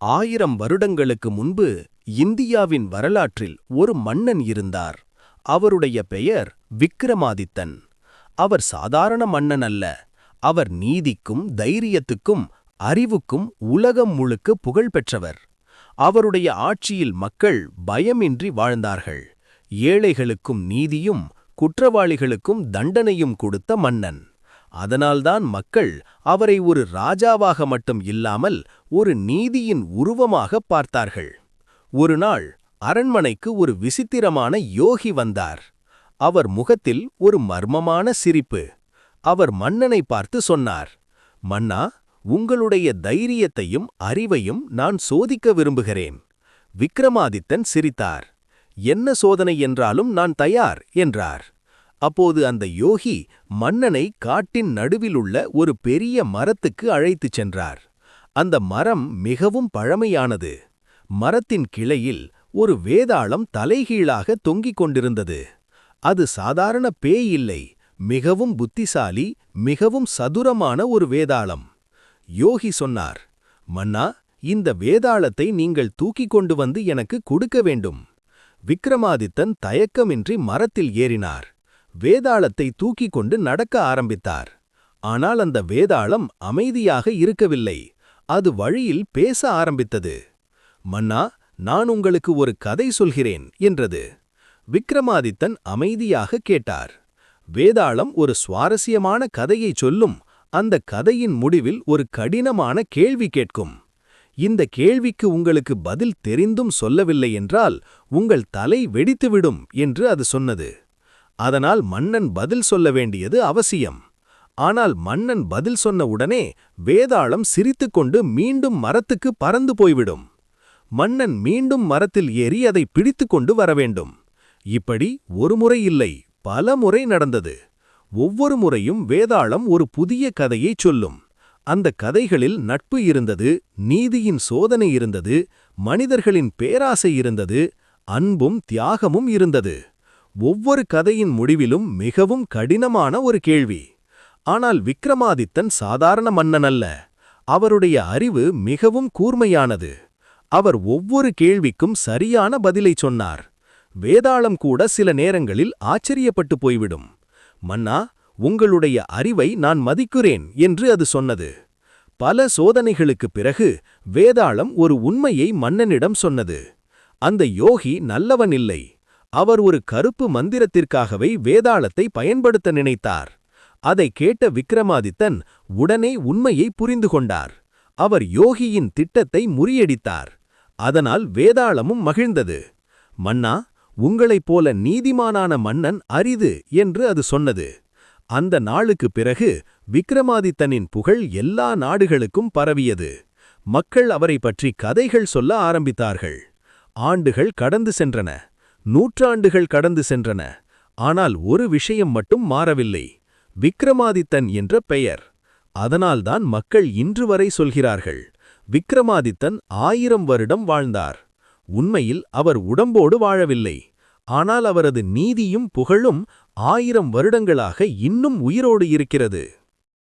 1000 வருடங்களுக்கு முன்பு இந்தியாவின் வரலாற்றில் ஒரு மன்னன் இருந்தார். அவருடைய பெயர் விக்கிரமாதித்தன். அவர் சாதாரண மன்னன் அல்ல. அவர் நீதிக்கும் தைரியத்துக்கும் அறிவுக்கும் உலகம் முழுக்க புகழ் பெற்றவர். அவருடைய ஆட்சியில் மக்கள் பயமின்றி வாழ்ந்தார்கள். ஏழைகளுக்கும் நீதியும் குற்றவாளிகளுக்கும் தண்டனையும் கொடுத்த மன்னன். அதனால்தான் மக்கள் அவரை ஒரு ராஜாவாக மட்டும் இல்லாமல் ஒரு நீதியின் உருவமாக பார்த்தார்கள். ஒருநாள் அரண்மனைக்கு ஒரு விசித்திரமான யோகி வந்தார். அவர் முகத்தில் ஒரு மர்மமான சிரிப்பு. அவர் மன்னனை பார்த்து சொன்னார், மன்னா, உங்களுடைய தைரியத்தையும் அறிவையும் நான் சோதிக்க விரும்புகிறேன். விக்கிரமாதித்தன் சிரித்தார். என்ன சோதனை என்றாலும் நான் தயார் என்றார். அப்போது அந்த யோகி மன்னனை காட்டின் நடுவிலுள்ள ஒரு பெரிய மரத்துக்கு அழைத்துச் சென்றார். அந்த மரம் மிகவும் பழமையானது. மரத்தின் கிளையில் ஒரு வேதாளம் தலைகீழாக தொங்கிக் கொண்டிருந்தது. அது சாதாரண பேய் இல்லை, மிகவும் புத்திசாலி, மிகவும் சதுரமான ஒரு வேதாளம். யோகி சொன்னார், மன்னா, இந்த வேதாளத்தை நீங்கள் தூக்கிக் கொண்டு வந்து எனக்கு கொடுக்க வேண்டும். விக்கிரமாதித்தன் தயக்கமின்றி மரத்தில் ஏறினார். வேதாளத்தை தூக்கிக் கொண்டு நடக்க ஆரம்பித்தார். ஆனால் அந்த வேதாளம் அமைதியாக இருக்கவில்லை. அது வழியில் பேச ஆரம்பித்தது. மன்னா, நான் உங்களுக்கு ஒரு கதை சொல்கிறேன் என்றது. விக்கிரமாதித்தன் அமைதியாக கேட்டார். வேதாளம் ஒரு சுவாரஸ்யமான கதையைச் சொல்லும். அந்த கதையின் முடிவில் ஒரு கடினமான கேள்வி கேட்கும். இந்த கேள்விக்கு உங்களுக்கு பதில் தெரிந்தும் சொல்லவில்லை என்றால் உங்கள் தலை வெடித்துவிடும் என்று அது சொன்னது. அதனால் மன்னன் பதில் சொல்ல வேண்டியது அவசியம். ஆனால் மன்னன் பதில் சொன்ன உடனே வேதாளம் சிரித்துக்கொண்டு மீண்டும் மரத்துக்கு பறந்து போய்விடும். மன்னன் மீண்டும் மரத்தில் ஏறி அதை பிடித்துக்கொண்டு வரவேண்டும். இப்படி ஒரு முறை இல்லை, பல முறை நடந்தது. ஒவ்வொரு முறையும் வேதாளம் ஒரு புதிய கதையைச் சொல்லும். அந்த கதைகளில் நட்பு இருந்தது, நீதியின் சோதனை இருந்தது, மனிதர்களின் பேராசை இருந்தது, அன்பும் தியாகமும் இருந்தது. ஒவ்வொரு கதையின் முடிவிலும் மிகவும் கடினமான ஒரு கேள்வி. ஆனால் விக்கிரமாதித்தன் சாதாரண மன்னன் அல்ல. அவருடைய அறிவு மிகவும் கூர்மையானது. அவர் ஒவ்வொரு கேள்விக்கும் சரியான பதிலைச் சொன்னார். வேதாளம் கூட சில நேரங்களில் ஆச்சரியப்பட்டு போய்விடும். மன்னா, உங்களுடைய அறிவை நான் மதிக்கிறேன் என்று அது சொன்னது. பல சோதனைகளுக்குப் பிறகு வேதாளம் ஒரு உண்மையை மன்னனிடம் சொன்னது. அந்த யோகி நல்லவன் இல்லை. அவர் ஒரு கருப்பு மந்திரத்திற்காகவே வேதாளத்தை பயன்படுத்த நினைத்தார். அதை கேட்ட விக்கிரமாதித்தன் உடனே உண்மையை புரிந்து கொண்டார். அவர் யோகியின் திட்டத்தை முறியடித்தார். அதனால் வேதாளமும் மகிழ்ந்தது. மன்னா, உங்களைப் போல நீதிமானான மன்னன் அரிது என்று அது சொன்னது. அந்த நாளுக்குப் பிறகு விக்கிரமாதித்தனின் புகழ் எல்லா நாடுகளுக்கும் பரவியது. மக்கள் அவரை பற்றி கதைகள் சொல்ல ஆரம்பித்தார்கள். ஆண்டுகள் கடந்து சென்றன. நூற்றாண்டுகள் கடந்து சென்றன. ஆனால் ஒரு விஷயம் மட்டும் மாறவில்லை. விக்கிரமாதித்தன் என்ற பெயர். அதனால்தான் மக்கள் இன்று வரை சொல்கிறார்கள், விக்கிரமாதித்தன் 1000 வருடம் வாழ்ந்தார். உண்மையில் அவர் உடம்போடு வாழவில்லை. ஆனால் அவரது நீதியும் புகழும் 1000 வருடங்களாக இன்னும் உயிரோடு இருக்கிறது.